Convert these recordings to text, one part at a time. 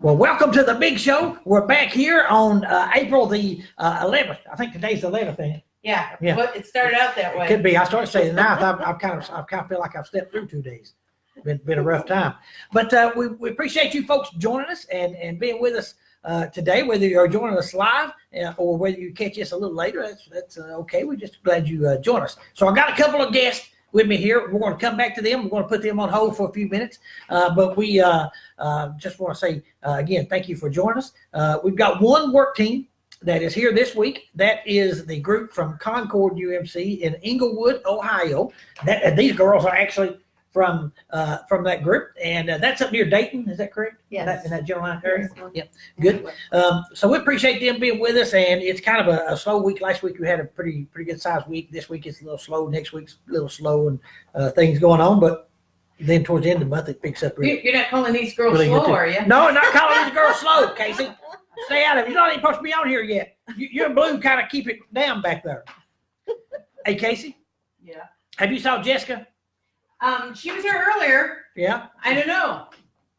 Well, welcome to the big show. We're back here on April the 11th. I think today's the 11th, ain't it? Yeah. Yeah. But it started out that way. It could be. I started saying the 9th. I kind of feel like I've stepped through 2 days. Been a rough time. But we appreciate you folks joining us and being with us today, whether you're joining us live or whether you catch us a little later. That's okay. We're just glad you join us. So I got a couple of guests with me here. We're going to come back to them. We're going to put them on hold for a few minutes. But we just want to say, again, thank you for joining us. We've got one work team that is here this week. That is the group from Concord UMC in Englewood, Ohio. These girls are actually from that group, and that's up near Dayton. Is that correct? Yes. In that general line area? Yes. Yeah, good. So we appreciate them being with us, and it's kind of a slow week. Last week we had a pretty good sized week. This week it's a little slow. Next week's a little slow, and things going on, but then towards the end of the month it picks up. You're not calling these girls really slow, are you? No, not calling these girls slow, Casey. Stay out of it. You're not even supposed to be on here yet. You and Blue kind of keep it down back there. Hey, Casey. Yeah. Have you saw Jessica? She was here earlier. Yeah. I don't know.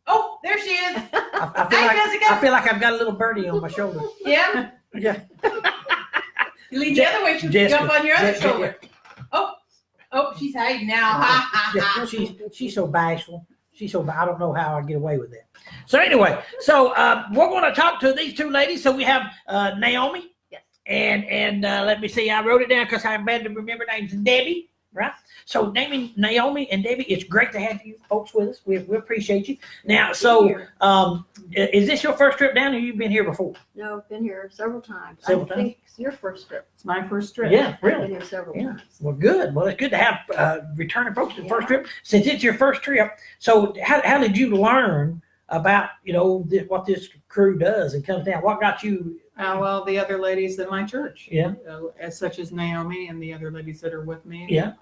Oh, there she is. I feel like I've got a little birdie on my shoulder. Yeah. Yeah. You lean the other way, she'll jump on your other shoulder. Oh, she's hiding now. Yeah, she's so bashful. I don't know how I get away with that. So anyway, we're going to talk to these two ladies. So we have Naomi. Yes. And let me see. I wrote it down because I'm bad to remember names. Debbie. Right. So Naomi and Debbie, it's great to have you folks with us. We appreciate you. Now, so is this your first trip down, or you've been here before? No, I've been here several times. Several I think it's your first trip. It's my first trip. Yeah, I've been really. here several Yeah. times. Well, good. Well, it's good to have returning folks to the first trip. Since it's your first trip, so how did you learn about what this crew does and comes down? What got you? Well, the other ladies in my church. Yeah. As such as Naomi and the other ladies that are with me. Yeah.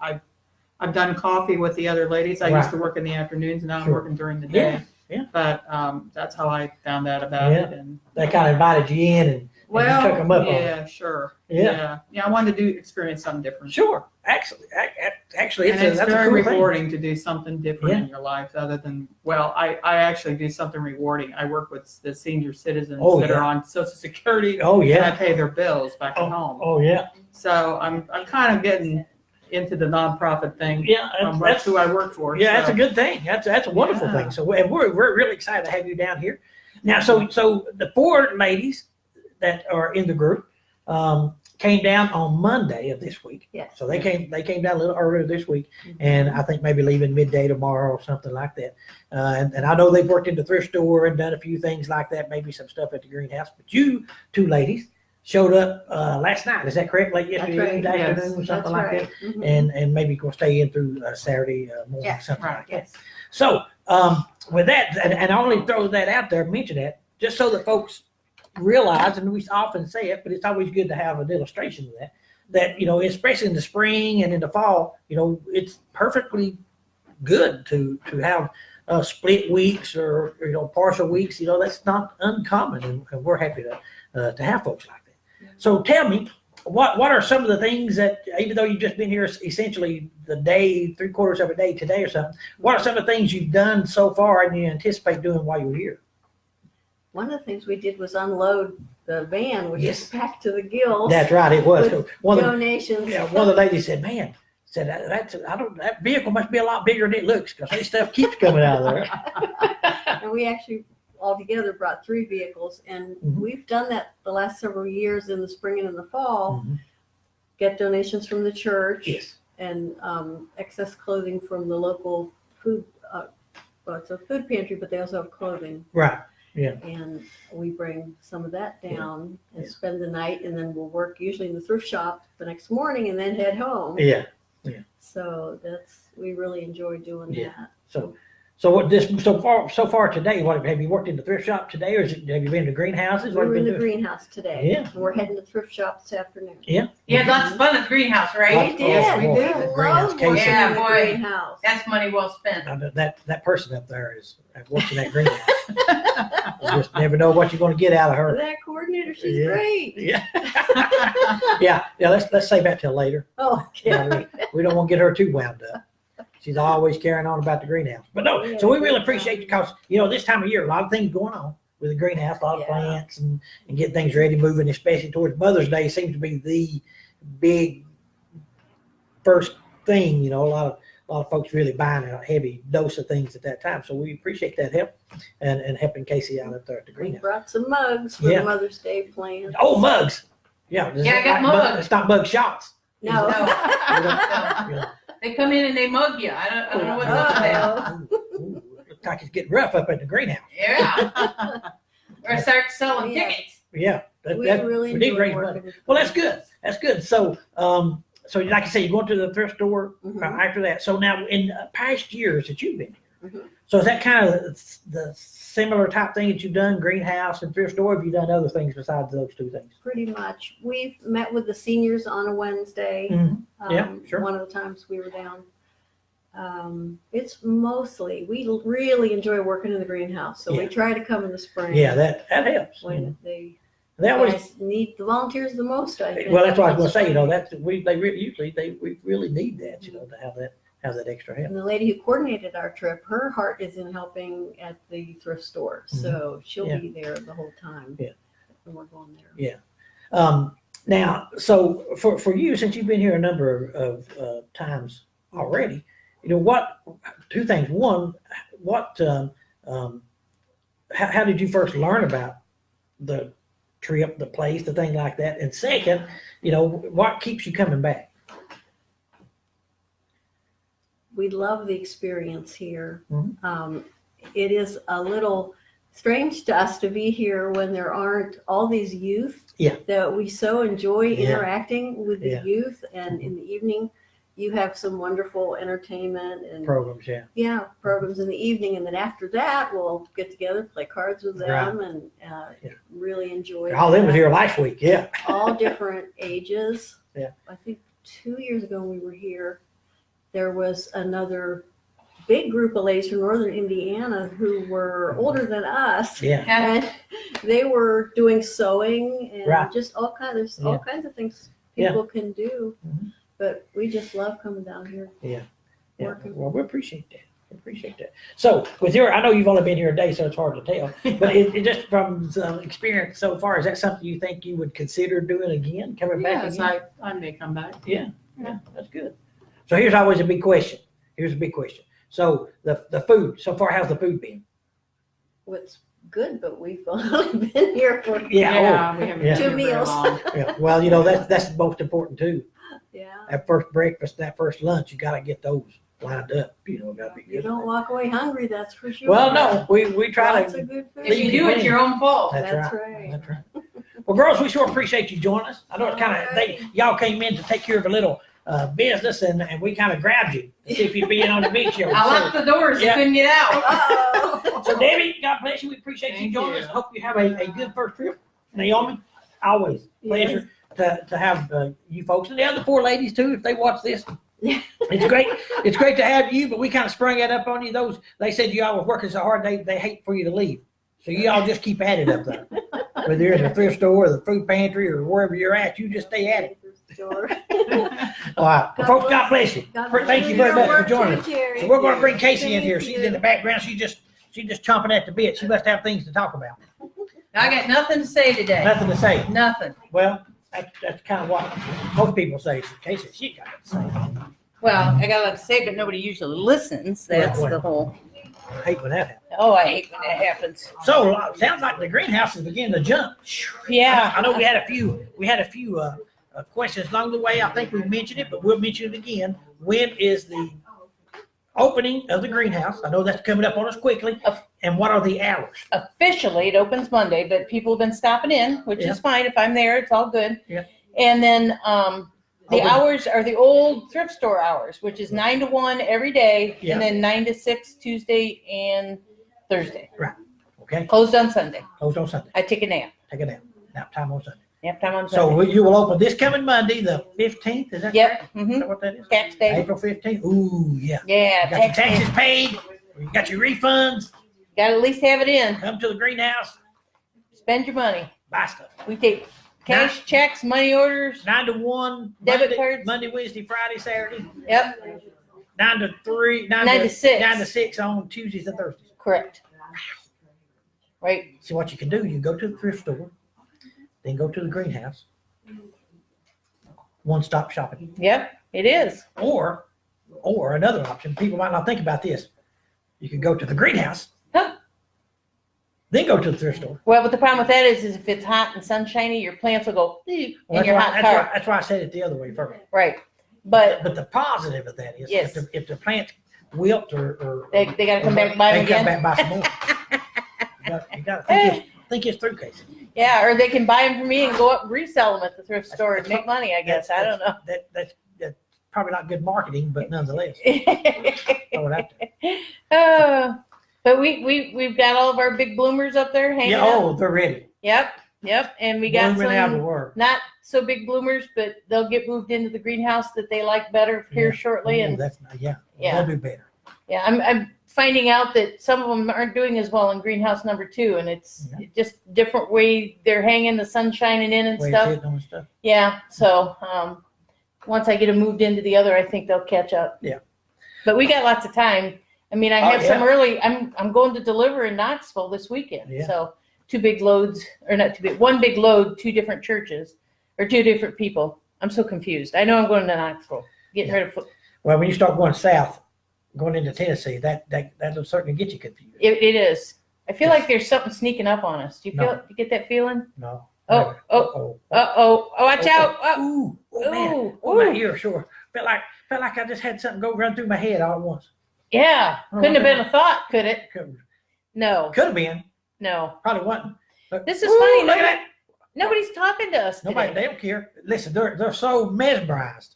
I've done coffee with the other ladies. I Right. used to work in the afternoons, and now I'm working during the day. Yeah. But that's how I found out about it. And They kind of invited you in and you took them up on it. yeah, sure. Yeah. Yeah. I wanted to experience something different. Sure. Actually, And it's that's very a cool thing. rewarding to do something different Yeah. in your life other than, I actually do something rewarding. I work with the senior citizens that are on Social Security. Oh, yeah. And I pay their bills back at home. Oh, yeah. So I'm kind of getting into the nonprofit thing. Yeah, That's who I work for. Yeah, so. that's a good thing. That's a wonderful Yeah. thing. So and we're really excited to have you down here. Now, so the 4 ladies that are in the group came down on Monday of this week. Yes. So they came down a little earlier this week, and I think maybe leaving midday tomorrow or something like that. And I know they've worked in the thrift store and done a few things like that, maybe some stuff at the greenhouse. But you 2 ladies showed up last night. Is that correct? Late yesterday afternoon or something like that. Mm-hmm. And maybe going to stay in through Saturday morning, something like that. Yes. So with that, and I only throw that out there, mention that, just so that folks realize, and we often say it, but it's always good to have an illustration of that, especially in the spring and in the fall, it's perfectly good to have split weeks or, partial weeks. That's not uncommon, and we're happy to have folks like that. So tell me, what are some of the things that, even though you've just been here essentially the day, 3/4 of a day today or something, what are some of the things you've done so far and you anticipate doing while you're here? One of the things we did was unload the van, which Yes. is packed to the gills. That's right, it was. With One of donations. the ladies said, man, that vehicle must be a lot bigger than it looks because that stuff keeps coming out of there. And we actually altogether brought 3 vehicles, and we've done that the last several years in the spring and in the fall. Get donations from the church. Yes. And excess clothing from the local food. It's a food pantry, but they also have clothing. Right. Yeah. And we bring some of that down and spend the night, and then we'll work usually in the thrift shop the next morning and then head home. Yeah. So we really enjoy doing that. So what so far today? What have you worked in the thrift shop today, or have you been to greenhouses? We were in the greenhouse today. Yeah. And we're heading to the thrift shop this afternoon. Yeah. You had lots of fun at the greenhouse, right? We did. Yes, we did. The greenhouse, Love Casey. working Yeah, in the boy. greenhouse. That's money well spent. That person up there is working that greenhouse. You just never know what you're going to get out of her. That coordinator, she's Yeah. great. Yeah. yeah. Let's save that till later. Oh, okay. We don't want to get her too wound up. She's always carrying on about the greenhouse. But no, so we really appreciate it because, this time of year, a lot of things going on. with the greenhouse, a lot of Yeah. plants and get things ready, moving, especially towards Mother's Day seems to be the big first thing. You know, a lot of folks really buying a heavy dose of things at that time. So we appreciate that help and helping Casey out at the We greenhouse. brought some mugs for Yeah. the Mother's Day plan. Oh, mugs. Yeah. Yeah, I got mugs. It's not mug shots. No. Yeah. They come in and they mug you. I don't know what's up with that. Ooh, looks like it's getting rough up at the greenhouse. Yeah. Or start selling Yeah. tickets. Yeah. We really we need enjoy raise working money. with Well, that's good. That's good. So, so like I say, you're going to the thrift store Mhm. after that. So now, in past years that you've been here, Mhm. so is that kind of the similar type thing that you've done, greenhouse and thrift store? Have you done other things besides those two things? Pretty much. We've met with the seniors on a Wednesday. Mhm. Yeah, sure. One of the times we were down. It's mostly, we really enjoy working in the greenhouse. So Yeah. we try to come in the spring. Yeah, that helps. When they They always. guys need the volunteers the most, I think. Well, that's what I was going to say. You know, we really need that. You know, to have that extra help. And the lady who coordinated our trip, her heart is in helping at the thrift store. So she'll Yeah. be there the whole time. Yeah. And we're going there. Yeah. Now, so for you, since you've been here a number of times already, you know, what two things? One, what how did you first learn about the trip, the place, the thing like that? And second, you know, what keeps you coming back? We love the experience here. Mhm. It is a little strange to us to be here when there aren't all these youth Yeah. that we so enjoy Yeah. interacting with the Yeah. youth. And in the evening, you have some wonderful entertainment and Programs, yeah. programs in the evening. And then after that, we'll get together, play cards with them, and Yeah. really enjoy All them was that. here last week, yeah. All different ages. Yeah. I think 2 years ago when we were here, there was another big group of ladies from northern Indiana who were older than us. Yeah. And they were doing sewing and Right. just all kinds of things Yeah. people can do. Mhm. But we just love coming down here. Yeah. Working. Well, we appreciate that. We appreciate that. So with I know you've only been here a day, so it's hard to tell, but it just from some experience so far, is that something you think you would consider doing again, coming back Yes, again? I may come back. Yeah, that's good. So here's always a big question. So the food, so far, how's the food been? What's good, but we've only been here for Yeah. We haven't Yeah. been 2 here very meals. long. Yeah, well, you know, that's the most important too. Yeah. That first breakfast, that first lunch, you gotta get those lined up, you know, gotta be You good. don't walk away hungry, that's for sure. Well, no, we try Lots to. of good food. If you do it, your own fault. That's right. That's right. Well, girls, we sure appreciate you joining us. I know it's kind of, y'all came in to take care of a little business and we kind of grabbed you to see if you'd be in on the beach show. I locked the doors. You Yeah. couldn't get out. Uh-oh. So Debbie, God bless you. We appreciate you Thank joining you. us. Hope you have a good first trip. Naomi, always pleasure to have you folks and the other 4 ladies too, if they watch this. Yeah. It's great. It's great to have you, but we kind of sprung that up on you. They said you all were working so hard, they hate for you to leave. So you all just keep at it up there. Whether you're in the thrift store or the food pantry or wherever you're at, you just stay at it. Sure. All right. Well, folks, God bless you. Thank you very much for joining us. So we're going to bring Casey in here. She's in the background. She's just chomping at the bit. She must have things to talk about. I got nothing to say today. Nothing to say. Nothing. Well, that's kind of what most people say. Casey, she got to say. Well, I got a lot to say, but nobody usually listens. That's Right. the whole. I hate when that happens. Oh, I hate when that happens. So sounds like the greenhouse is beginning to jump. Yeah. I know we had a few questions along the way. I think we mentioned it, but we'll mention it again. When is the opening of the greenhouse? I know that's coming up on us quickly. And what are the hours? Officially, it opens Monday, but people have been stopping in, which Yeah. is fine. If I'm there, it's all good. Yeah. And then the Open- hours are the old thrift store hours, which is 9 to 1 every day, Yeah. and then 9 to 6 Tuesday and Thursday. Okay, Closed on Sunday. closed on Sunday. I take a nap. Take a nap. Nap time on Sunday. Nap time on So Sunday. you will open this coming Monday, the 15th. Is that correct? Yep. Is Mm-hmm. that what that is? Tax day. April 15th. Ooh, yeah. Yeah. You got your Tax day. taxes paid. You got your refunds. Got to at least have it in. Come to the greenhouse. Spend your money. Buy stuff. We take cash, checks, money orders. 9 to 1. Debit Monday, cards. Monday, Wednesday, Friday, Saturday. Yep. 9 to 3. 9 9 to 6. 9 to 6 on Tuesdays and Thursdays. Correct. Right. See what you can do. You go to the thrift store, then go to the greenhouse. One-stop shopping. Yep, it is. Or another option. People might not think about this. You can go to the greenhouse, Huh. then go to the thrift store. Well, but the problem with that is if it's hot and sunshiny, your plants will go in Well, your hot car. that's why I said it the other way first. Right. But the positive of that is Yes. if the plants wilt or they got to come back and buy them they come again. back by some more. You got to think it's through, Casey. Yeah, or they can buy them from me and go up and resell them at the thrift store and make money, I guess. I don't know. That's probably not good marketing, but nonetheless, throw it out there. But we've got all of our big bloomers up there hanging Yeah. up. Oh, they're ready. Yep. And we got Blooming out of the some world. not so big bloomers, but they'll get moved into the greenhouse that they like better here Yeah. shortly. Oh, And that's Yeah. They'll do better. yeah, I'm finding out that some of them aren't doing as well in greenhouse number 2, and it's just different way they're hanging, the sun shining in and Way stuff. it's hitting on stuff. Yeah, so once I get them moved into the other, I think they'll catch up. Yeah. But we got lots of time. I mean, I Oh, have yeah. some early. I'm going to deliver in Knoxville this weekend. Yeah. So 2 big loads, or not 2 big, 1 big load, 2 different churches, or 2 different people. I'm so confused. I know I'm going to Knoxville, getting rid of. Well, when you start going south, going into Tennessee, that'll certainly get you confused. It is. I feel like there's something sneaking up on us. Do you No. you get that feeling? No. Oh, oh. Oh, watch out. Oh, Ooh, oh man. ooh, Oh, my ooh. ear, sure. Felt like I just had something run through my head all at once. Yeah. Couldn't have been a thought, could it? Could No. have been. No. Probably wasn't. But, This is ooh, funny. Look at that. Nobody's talking to us Nobody, today. they don't care. Listen, they're so mesmerized,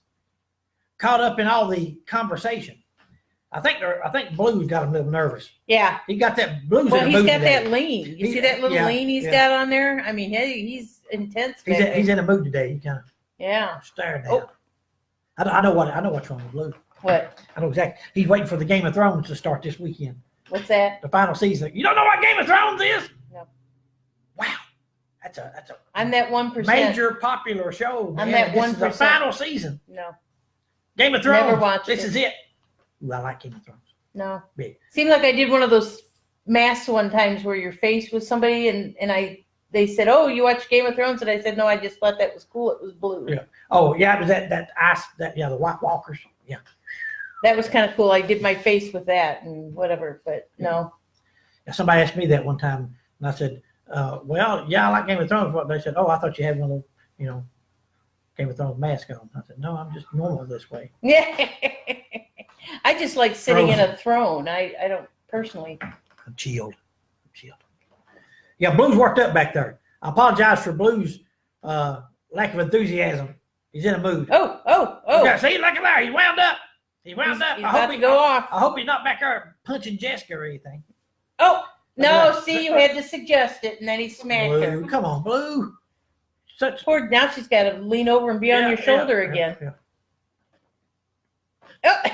caught up in all the conversation. I think Blue's got him a little nervous. Yeah. He got that Blue's Well, in the he's mood got today. that lean. You He- see that little yeah, lean he's yeah. got on there? I mean, he's intense. baby. He's in a mood today. He kind of Yeah. staring Oh. down. I know what's wrong with Blue. What? I know exactly. He's waiting for the Game of Thrones to start this weekend, What's that? the final season. You don't know what Game of Thrones is? No. Wow, that's a I'm that 1%. major popular show. I'm Man. that This is the 1%. final season. No. Game of Thrones. Never watched This it. is it. Ooh, I like Game of Thrones. No. Big. Seemed like I did one of those masks one times where your face was somebody and they said, "Oh, you watch Game of Thrones?" And I said, "No, I just thought that was cool. It was blue." Yeah. Oh yeah, it was that ice the White Walkers. Yeah. That was kind of cool. I did my face with that and whatever, but no. Somebody asked me that one time, and I said, "Well, yeah, I like Game of Thrones." What they said? Oh, I thought you had one of those, Game of Thrones mask on. I said, "No, I'm just normal this way." Yeah. I just like sitting in Frozen. a throne. I don't personally. I'm chilled. Yeah, Blue's worked up back there. I apologize for Blue's lack of enthusiasm. He's in a mood. Oh. Yeah, see, look at that. He's wound up. He's wound up. He's about to go off. I hope he's not back there punching Jessica or anything. Oh, Look at no, that. see, you had to suggest it, and then he smacked her. Blue, come on, Blue. Such Poor, now she's got to lean over and be on your shoulder again. Yeah. Oh.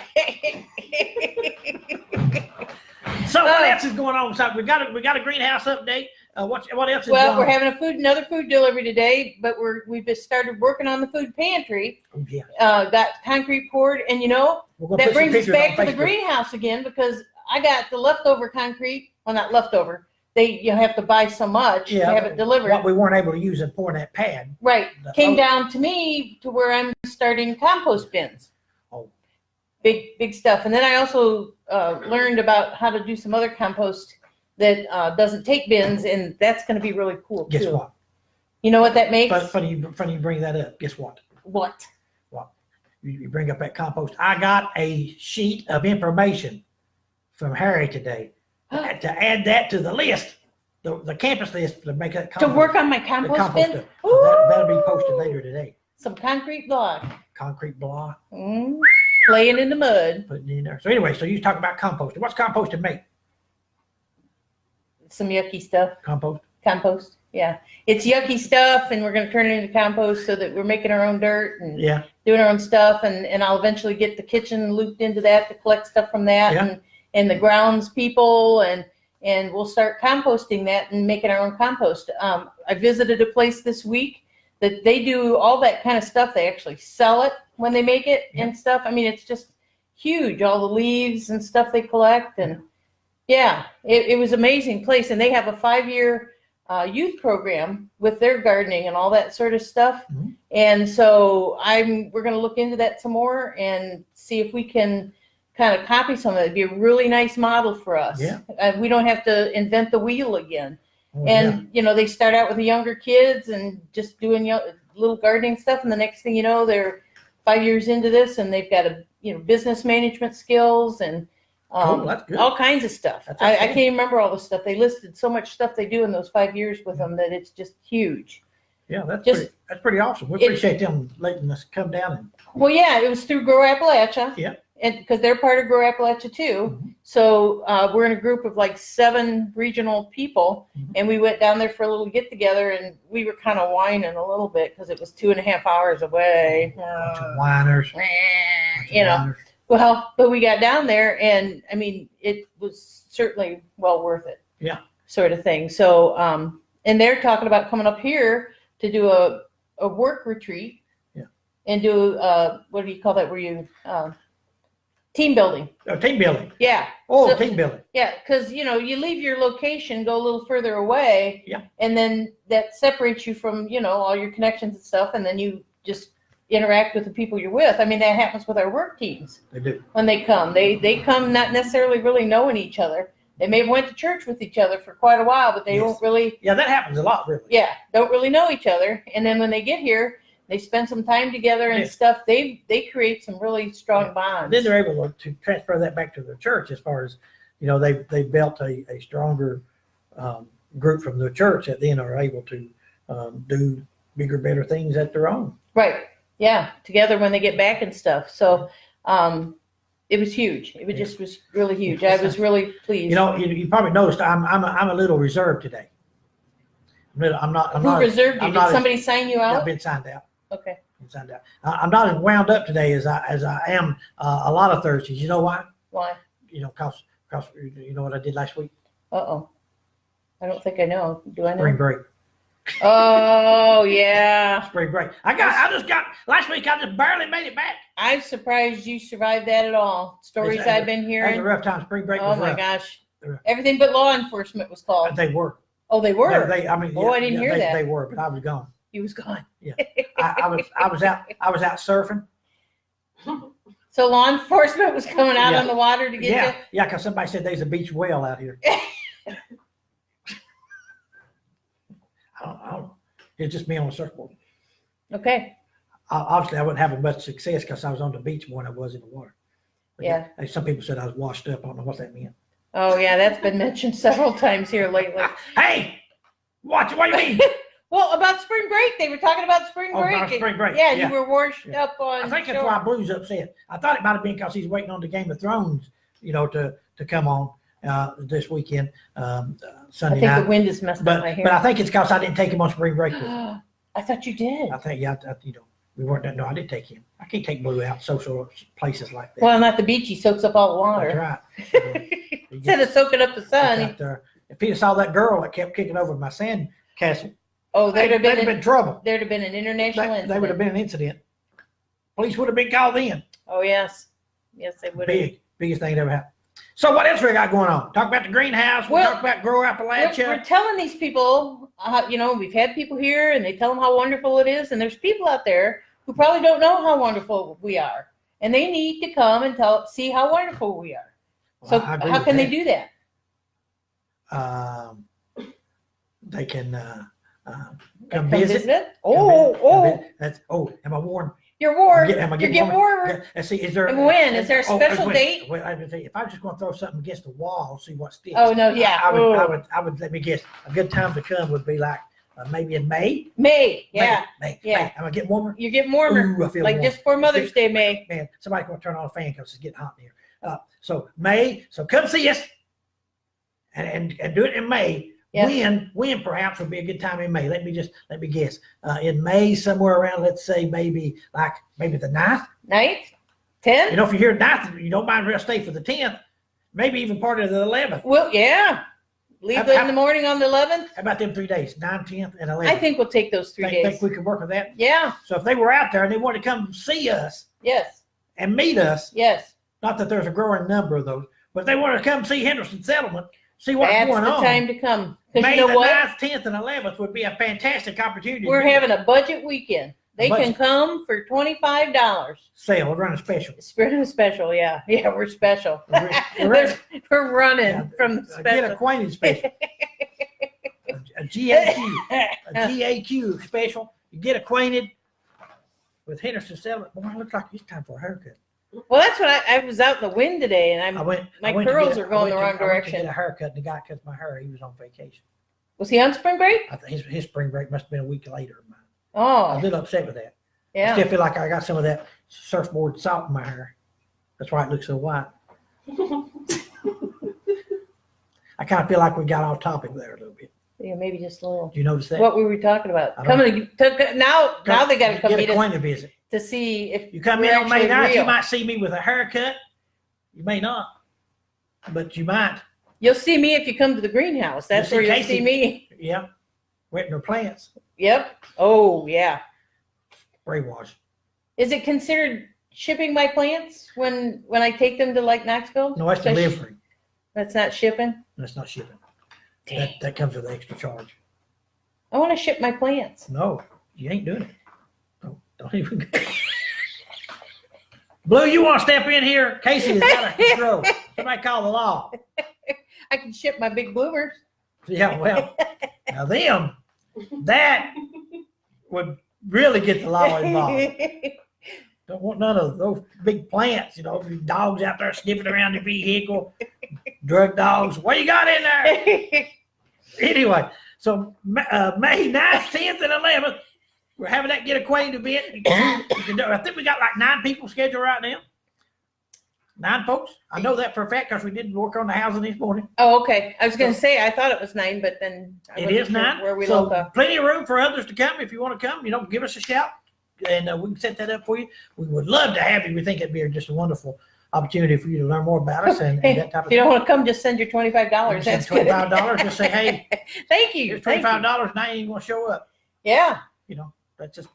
So what else is going on? So we got a greenhouse update. What else is Well, going we're on? having another food delivery today, but we've just started working on the food pantry. Oh, yeah. Got concrete poured, and We're gonna that put some brings us pictures back on to the Facebook. greenhouse again because I got the leftover concrete. Well, not leftover. You have to buy so much to have it delivered. What we weren't able to use in pouring that pad. Right. The- Came oh, down to me to where I'm starting compost bins. Oh. Big stuff. And then I also learned about how to do some other compost that doesn't take bins, and that's going to be really cool Guess too. what? You know what that makes? Funny you bring that up. Guess what? What? You bring up that compost. I got a sheet of information from Harry today to add that to the list, the campus list to make that To compost. work on my the compost bin? stuff. So that'll be posted later today. Some concrete block. Concrete block, Laying in the mud. putting it in there. So anyway, so you talk about composting. What's composting make? Some yucky stuff. Compost? Yeah. It's yucky stuff, and we're going to turn it into compost so that we're making our own dirt and Yeah. doing our own stuff. And I'll eventually get the kitchen looped into that to collect stuff from that Yeah. and the grounds people. And we'll start composting that and making our own compost. I visited a place this week that they do all that kind of stuff. They actually sell it when they make it and stuff. I mean, it's just huge, all the leaves and stuff they collect. And Yeah, it was an amazing place, and they have a 5-year youth program with their gardening and all that sort of stuff. Mhm. And so we're going to look into that some more and see if we can kind of copy some of it. It'd be a really nice model for us. Yeah. We don't have to invent the wheel again. Oh, And they start out with the younger kids and just doing little gardening stuff, and the next thing you know, they're 5 years into this, and they've got business management skills and Cool, that's good. all kinds of stuff. That's I outstanding. can't even remember all the stuff. They listed so much stuff they do in those 5 years with them that it's just huge. Yeah, that's Just- pretty awesome. We it- appreciate them letting us come down and Well, yeah, it was through Grow Appalachia. Yeah. And because they're part of Grow Appalachia too. Mhm. So we're in a group of like 7 regional people, Mhm. and we went down there for a little get together, and we were kind of whining a little bit because it was 2.5 hours away. bunch of whiners. Well, but we got down there, and I mean, it was certainly well worth it. Yeah. Sort of thing. So, and they're talking about coming up here to do a work retreat. Yeah. And do what do you call that? Where you team building? Oh, team building. Yeah. Oh, So- team building. Yeah, because you leave your location, go a little further away. Yeah. And then that separates you from all your connections and stuff, and then you just interact with the people you're with. I mean, that happens with our work teams They do. when they come. They come not necessarily really knowing each other. They may have went to church with each other for quite a while, but they Yes. won't really, Yeah, that happens a lot, really. don't really know each other. And then when they get here, they spend some time together and Yeah. stuff. They create some really strong Yeah. bonds. Then they're able to transfer that back to the church as far as, they built a stronger group from the church that then are able to do bigger, better things at their own. Right. Yeah. Together when they get back and stuff. So, it was huge. It was Yeah. just was really huge. I was really pleased. You probably noticed I'm a little reserved today. I'm not. Who reserved you? I'm Did not somebody sign you I've out? been signed out. Okay. Signed out. I'm not as wound up today as I am a lot of Thursdays. You know why? Why? Cause you know what I did last week? Uh-oh. I don't think I know. Do I know? Spring break. Oh, yeah. Spring break. Last week I just barely made it back. I'm surprised you survived that at all. Stories I've been That was a hearing. rough time. Spring break Oh was my rough. gosh. They were- Everything but law enforcement was called. They were. Oh, they were? I mean, Oh, I didn't hear that. They were, but I was gone. He was gone. I was out surfing. So law enforcement was coming out Yeah. on the water to get Yeah, you? yeah, because somebody said there's a beach whale out here. I don't. It's just me on a surfboard. Okay. Obviously, I wasn't having much success because I was on the beach more than I was in the water. But Yeah. Some people said I was washed up. I don't know what that meant. Oh, yeah, that's been mentioned several times here lately. Hey, what do you mean? Well, about spring break. They were talking about spring Oh, break. about spring break. Yeah, Yeah. you were washed Yeah. up on I think that's shore. why Blue's upset. I thought it might have been because he's waiting on the Game of Thrones, to come on this weekend, I Sunday think the night. wind is messing up my But I hair. think it's because I didn't take him on spring break with me. I thought you did. I think, we weren't. No, I didn't take him. I can't take Blue out social places like that. Well, not the beach. He soaks up all the That's water. right. He Instead of soaking up the gets sun. out there. If he saw that girl that kept kicking over my sand castle, Oh, there'd have been trouble. there'd have been an international There would have incident. been an incident. Police would have been called in. Oh, yes. Yes, they would have. Biggest thing that ever happened. So what else we got going on? Talk about the greenhouse. We Well, talk about Grow We're Appalachia. telling these people, we've had people here and they tell them how wonderful it is. And there's people out there who probably don't know how wonderful we are. And they need to come and see how wonderful we are. So Well, I agree how with can they that. do that? They can Come come visit. it? Oh, Am I warm? you're warm. Am I You're getting getting warmer. Yeah, and see, is there? And when? Is there a special wait, date? Wait, I would say, if I was just going to throw something against the wall, see what sticks. Oh, no, yeah. I would. Let me guess. A good time to come would be like maybe in May. May, yeah. May. Yeah. May. Am I getting warmer? You're getting warmer. Ooh, I feel Like warm. just before Mother's Day, May. Man, somebody's going to turn on a fan because it's getting hot in here. So May. So come see us, and do it in May. Yeah. When perhaps would be a good time in May. Let me guess. In May, somewhere around, let's say maybe the 9th. 9th? 10th? If you hear 9th, you don't mind real stay for the 10th. Maybe even part of the 11th. Well, yeah. Leave in the morning on the 11th. How about them 3 days? 9th, 10th, and 11th. I think we'll take those 3 days. Think we could work with that? Yeah. So if they were out there and they wanted to come see us Yes. and meet us, Yes. not that there's a growing number of those, But if they want to come see Henderson Settlement, see what's That's going the on. time to come. 'Cause May you know the what? 9th, 10th, and 11th would be a fantastic opportunity. We're having a budget weekend. They can Budget. come for $25. sale. We're running a special. Spread special, yeah. Yeah, we're special. We're We're running Yeah, from the Get special. acquainted special. a GAQ. A GAQ special. You get acquainted with Henderson Settlement. Boy, it looks like it's time for a haircut. Well, that's what I was out in the wind today, and I went. My I went to curls get are going the wrong I went to direction. get a haircut, and the guy cuts my hair. He was on vacation. was he on spring break? I think his spring break must have been a week later. I Oh, was a little upset with that. I yeah. still feel like I got some of that surfboard salt in my hair. That's why it looks so white. I kind of feel like we got off topic there a little bit. Yeah, maybe just a little. Do you notice that? What were we talking about? I don't Now they got to come get meet us acquainted visit. to see if You come we're in on May actually 9th, you real. might see me with a haircut. You may not, but you might. You'll see me if you come to the greenhouse. That's You'll where see you'll see Casey. me. Yeah, wetting her plants, Yep. Oh, yeah. spray wash. Is it considered shipping my plants when I take them to like Knoxville? No, that's Does- delivery. That's not shipping? That's not shipping. Dang. That comes with an extra charge. I want to ship my plants. No, you ain't doing it. Don't even. Blue, you want to step in here? Casey is out of control. Somebody call the law. I can ship my big bloomers. Yeah, well, now them, that would really get the law involved. Don't want none of those big plants, dogs out there sniffing around the vehicle, drug dogs. What you got in there? Anyway, so May 9th, 10th, and 11th, we're having that get acquainted event. I think we got like 9 people scheduled right now. 9 folks. I know that for a fact because we did work on the housing this morning. Oh, okay. I was going to say, I thought it was 9, but then I It wasn't is sure 9. where we So left off. plenty of room for others to come. If you want to come, give us a shout and we can set that up for you. We would love to have you. We think it'd be just a wonderful opportunity for you to learn more about us and that type of If you don't want to come, just send your $25. Send That's good. $25. Just say, hey, Thank you. here's Thank you. $25. Now you ain't gonna show up. Yeah. That's just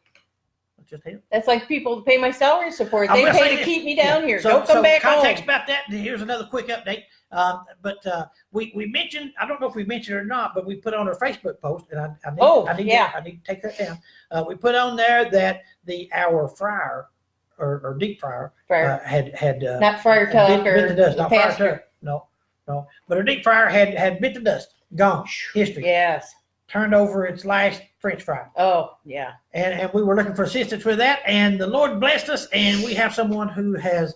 it. That's like people pay my salary support. I'm They gonna say pay to this. keep me down here. So, Don't come back context home. about that. Here's another quick update. We mentioned, I don't know if we mentioned it or not, but we put on our Facebook post, and I need to take that down. We put on there that our fryer or deep fryer Fryer. had Not Friar Tuck bit the or dust. the Not Friar pastor. Tuck. No. But our deep fryer had bit the dust. Gone. History. Yes. Turned over its last French fry. Oh, yeah. And we were looking for assistance with that, and the Lord blessed us, and we have someone who has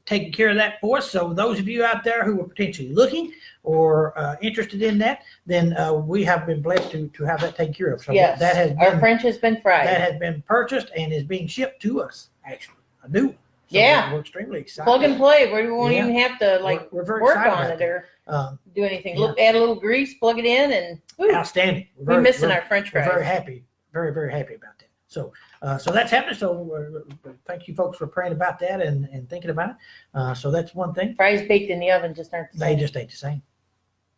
taken care of that for us. So those of you out there who are potentially looking or interested in that, then we have been blessed to have that taken care of. So Yes. that has Our been French has been fried. that has been purchased and is being shipped to us. Actually, a new one. So Yeah. we're extremely excited. Plug and play. We won't Yeah. even have to We're very work excited on about it that. or do anything. yeah. Add a little grease, plug it in, and woo, Outstanding. we're missing our French We're fries. very happy, very, very happy about that. So, so that's happening. So, thank you, folks, for praying about that and thinking about it. So that's one thing. Fries baked in the oven just aren't the They same. just ain't the same.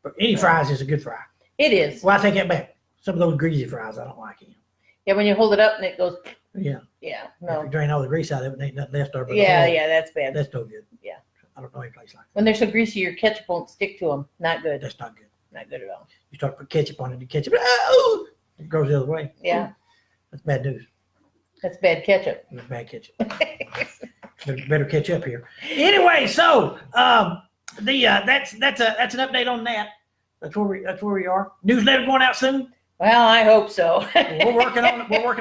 But any fries is a good fry. It is. Well, I take that back. Some of those greasy fries, I don't like them. Yeah, when you hold it up and it goes, Yeah. yeah, If no. you drain all the grease out of it, ain't nothing left over. but Yeah, the yeah, that's oil. bad. That's no good. Yeah. I don't know any place like When they're so greasy, your ketchup won't stick to them. Not that. good. That's not good. Not good at all. You start putting ketchup on it, the ketchup, it goes the other way. Yeah, That's bad news. that's bad ketchup. That's bad ketchup. Better catch up here. Anyway, so that's an update on that. That's where we are. Newsletter going out soon. Well, I hope so. We're working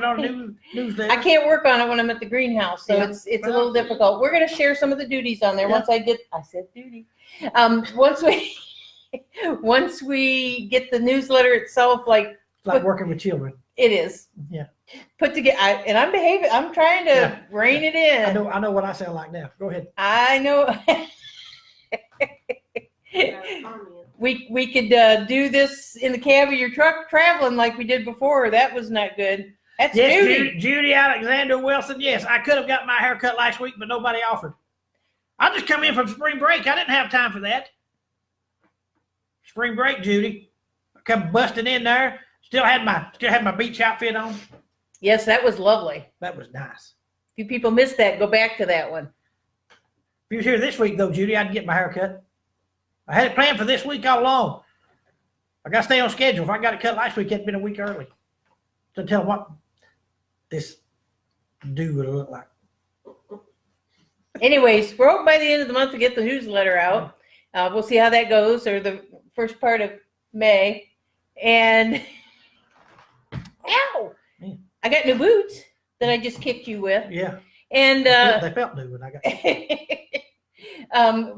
on a new newsletter. I can't work on it when I'm at the greenhouse, so Yeah. it's a little difficult. We're gonna share some of the duties on there Yeah. I said duty. Once we get the newsletter itself, like It's like working with children. it is. Yeah. Put together, and I'm behaving. I'm trying to Yeah. rein it in. I know what I sound like now. Go ahead. I know. We could do this in the cab of your truck traveling like we did before. That was not good. That's Yes, duty. Judy Alexander Wilson. Yes, I could have got my hair cut last week, but nobody offered. I just come in from spring break. I didn't have time for that. Spring break, Judy. I come busting in there. Still had my beach outfit on. Yes, that was lovely. That was nice. If you people missed that, go back to that one. you was here this week, though, Judy, I'd get my hair cut. I had it planned for this week all along. I got to stay on schedule. If I got it cut last week, it'd been a week early. To tell them what this do would look like. Anyways, we're hoping by the end of the month to get the newsletter out. We'll see how that goes, or the first part of May. And ow, Man. I got new boots that I just kicked you with. Yeah. And They felt new when I got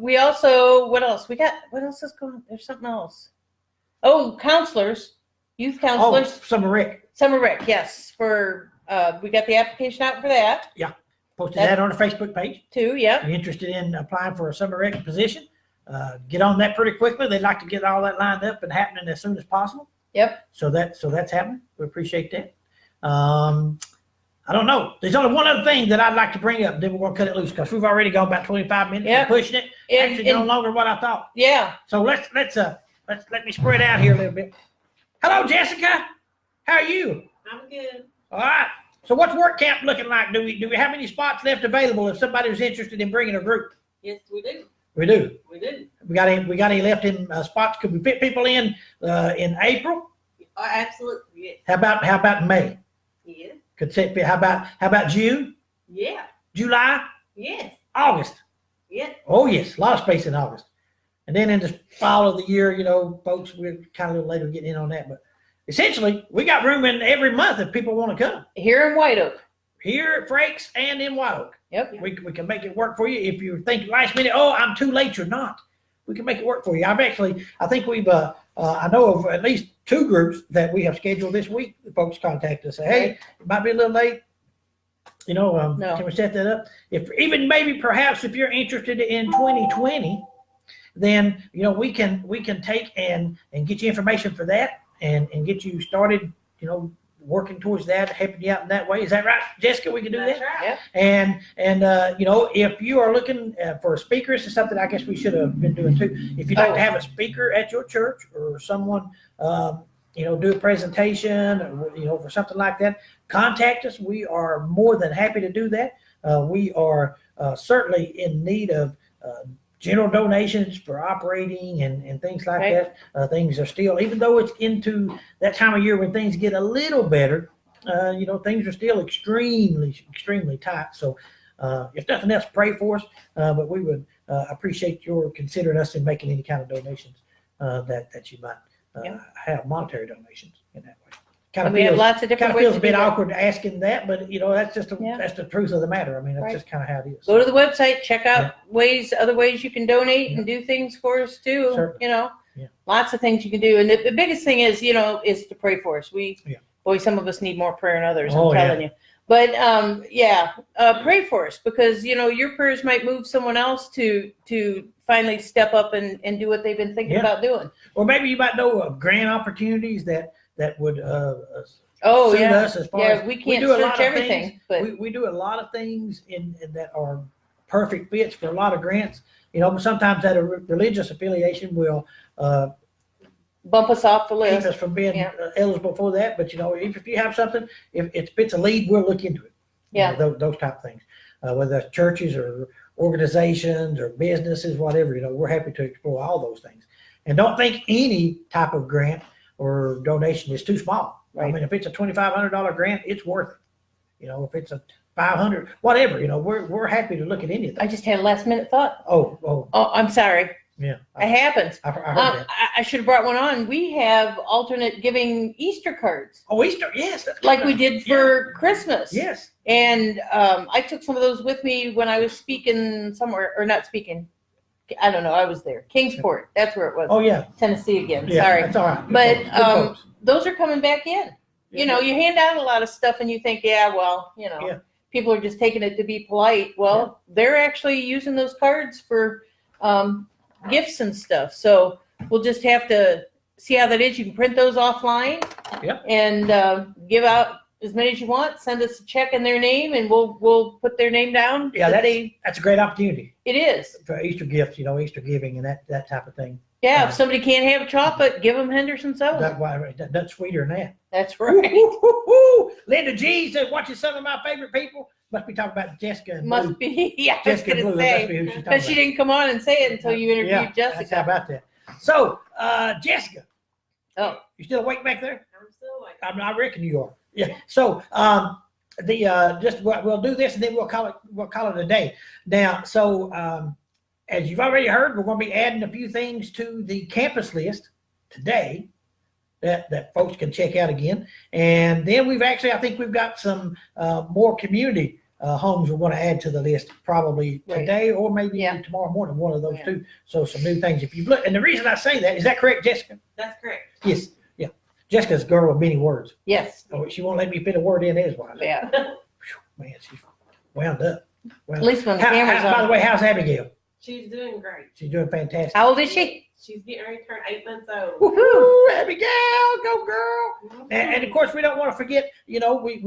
we also, what else? What else is going on? There's something else. Oh, counselors, youth counselors. Summer Rec. Summer Rec, yes. For we got the application out for that Posted that on the Facebook page. too. Yeah. If you're interested in applying for a Summer Rec position, get on that pretty quickly. They'd like to get all that lined up and happening as soon as possible. Yep. So that's happening. We appreciate that. I don't know. There's only one other thing that I'd like to bring up. Then we're going to cut it loose because we've already gone about 25 minutes. Yep. Pushing it. Actually, no longer what I thought. Yeah. So let me spread out here a little bit. Hello, Jessica. How are you? I'm good. All right. So what's work camp looking like? Do we have any spots left available if somebody was interested in bringing a group? Yes, we do. We do. We do. We got any left in spots? Could we fit people in April? Oh, absolutely. Yes. How about May? Yeah. Could set. How about June? Yeah. July? Yes. August? Yeah. Oh yes, a lot of space in August. And then in the fall of the year, folks, we're kind of a little later getting in on that, but essentially we got room in every month if people want to come. Here in White Oak. Here at Frakes and in White Oak. Yep. We can make it work for you. If you're thinking last minute, oh, I'm too late, you're not. We can make it work for you. I think we've, I know of at least 2 groups that we have scheduled this week. The folks contact us, say, hey, it might be a little late. No. Can we set that up? If even maybe perhaps if you're interested in 2020, then, we can take and get you information for that and get you started, working towards that, helping you out in that way. Is that right, Jessica? We can do That's that. right. Yep. And if you are looking for a speaker, this is something I guess we should have been doing too. If you'd like to have a speaker at your church or someone, do a presentation, or, for something like that, contact us. We are more than happy to do that. We are certainly in need of general donations for operating and things like that. Things are still, even though it's into that time of year when things get a little better, things are still extremely tight. So if nothing else, pray for us. But we would appreciate your considering us in making any kind of donations that you might have, monetary donations in that way. We have lots of different ways feels to a bit do that. awkward asking that, but that's just that's the truth of the matter. I mean, that's just kind of how it is. Go to the website, check out other ways you can donate and do things for us too. Certainly. Lots of things you can do. And the biggest thing is, is to pray for us. Boy, some of us need more prayer than others, I'm telling you. But pray for us because, your prayers might move someone else to finally step up and do what they've been thinking about doing. Or maybe you might know of grant opportunities that would suit us as far as we can't search everything, but we do a lot of things in that are perfect fits for a lot of grants. Sometimes that a religious affiliation will bump us off the keep list. us from being eligible for that. But if you have something, if it fits a lead, we'll look into it. Those type of things, whether that's churches or organizations or businesses, whatever. We're happy to explore all those things. And don't think any type of grant or donation is too small. Right. I mean, if it's a $2,500 grant, it's worth it. If it's a $500, whatever, we're happy to look at anything. I just had a last minute thought. Oh, I'm sorry. yeah. It happens. I heard that. I should have brought one on. We have alternate giving Easter cards. Oh, Easter, yes. That's Like we did for Christmas. Yes. And I took some of those with me when I was speaking somewhere, or not speaking. I don't know. I was there. Kingsport. That's where it was. Oh, yeah. Tennessee again. Yeah, Sorry. that's all right. But Good folks. those are coming back in. You hand out a lot of stuff and you think, people are just taking it to be polite. Well, they're actually using those cards for gifts and stuff. So we'll just have to see how that is. You can print those offline and give out as many as you want. Send us a check in their name and we'll put their name down. Yeah, that's a great opportunity. It is. For Easter gifts, Easter giving and that type of thing. Yeah, if somebody can't have chocolate, give them Henderson soda. That's sweeter than that. That's right. Linda G said, watching some of my favorite people. Must be talking about Jessica and Blue. Must be, yeah, I was Jessica gonna Blue, that must say, be who she's talking because she about. didn't come on and say it until you interviewed Yeah, That's how Jessica. about that. So, Jessica. Oh. You still awake back there? I'm still like, I reckon you are. Yeah. So, we'll do this and then we'll call it a day. Now, so, as you've already heard, we're going to be adding a few things to the campus list today that folks can check out again. And then I think we've got some more community homes we want to add to the list probably today or maybe tomorrow morning, one of those two. So some new things. If you look, and the reason I say that, is that correct, Jessica? that's correct. Yes. Yeah. Jessica's a girl of many words. Yes. Oh, she won't let me fit a word in edgewise. Yeah. Man, she's wound up. At least when the camera's by the on. way, how's Abigail? She's doing great. She's doing fantastic. How old is she? She's getting ready to turn 8 months old. Woohoo, Abigail, go girl! And of course, we don't want to forget. We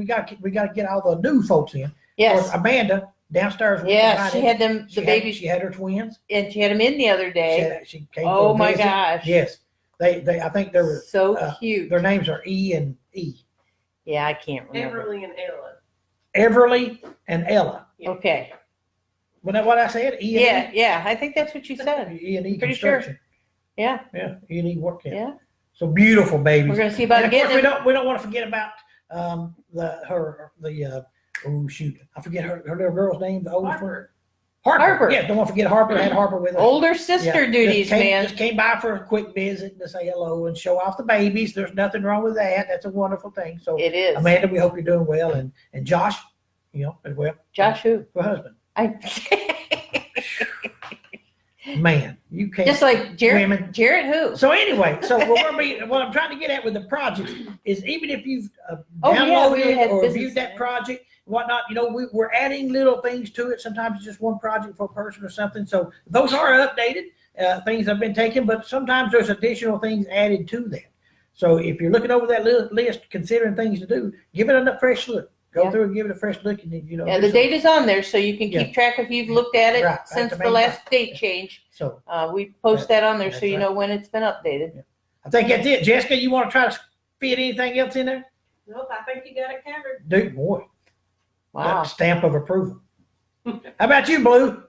got to get all the new folks in. Of Yes. course, Amanda downstairs. Yes, she had them, the babies, She had her twins. and she had them in the other day. She came. Oh for a my visit. gosh. Yes, they. I think they were. So cute. Their names are E and E. Yeah, I can't remember. Everly and Ella. Everly and Ella. Okay. Wasn't that what I said? E and Yeah, I think that's what you said. E. E and E Pretty sure. construction. Yeah. Yeah, E and E work camp. Yeah. So beautiful babies. We're gonna see about And of course, getting them. we don't want to forget about I forget her little girl's name, the oldest one. Harper. Yeah, don't want to forget Harper. I had Harper with us. Older sister Yeah, duties, man. Just came by for a quick visit to say hello and show off the babies. There's nothing wrong with that. That's a wonderful thing. So It is. Amanda, we hope you're doing well, and Josh, as well. Josh who? Her husband. I Man, you can't. just like Jared. Women. Jared who? So anyway, so we're going to be. What I'm trying to get at with the project is, even if you've Oh, yeah, we downloaded had or business viewed that center. project, whatnot, we're adding little things to it. Sometimes it's just one project for a person or something. So those are updated. Things have been taken, but sometimes there's additional things added to that. So if you're looking over that list, considering things to do, give it a fresh look. Go Yeah. through and give it a fresh look, and Yeah, the date is on there, so you can keep Yeah. track if you've looked at it Right, that's since the the main last thing. date change. So We post that on there so That's you right. know when it's been updated. I think that's it. Jessica, you want to try to fit anything else in there? Nope, I think you got it covered. Dude, boy. Wow. That stamp of approval. How about you, Blue?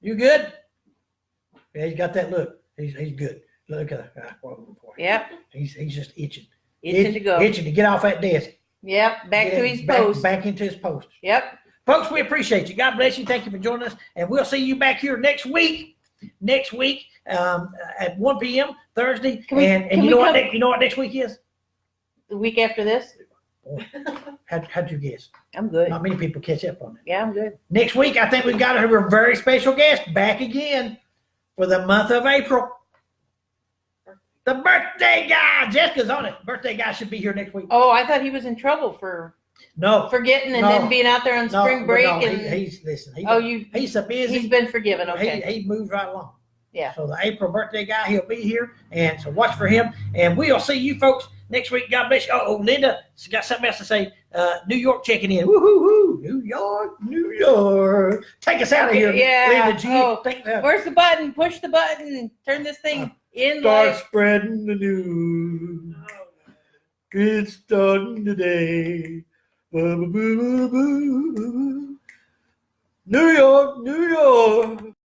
You good? Yeah, he's got that look. He's good. Look at that. Whoa, boy. Yep. He's just itching. Itching to go. Itching to get off that desk. Yep. Back Get to in- his post. Back into his post. Yep. Folks, we appreciate you. God bless you. Thank you for joining us. And we'll see you back here next week. At 1 p.m. Thursday. Can we You know what come- next week is? The week after this, How'd you guess? I'm good. Not many people catch up on it. Yeah, I'm good. Next week, I think we've got a very special guest back again for the month of April. The birthday guy. Jessica's on it. Birthday guy should be here next week. Oh, I thought he was in trouble for No. forgetting and No. then being out there on spring break. And He's so busy. he's been forgiven. Okay. He moves right along. Yeah. So the April birthday guy, he'll be here. And so watch for him. And we'll see you folks next week. God bless you. Oh, Linda's got something else to say. New York checking in. Woo-hoo-hoo. New York. Take us out of here. Yeah. Linda G. Oh, Take us out. Where's the button? Push the button. Turn this thing in. Start Like, spreading the news. It's starting today. New York, New York.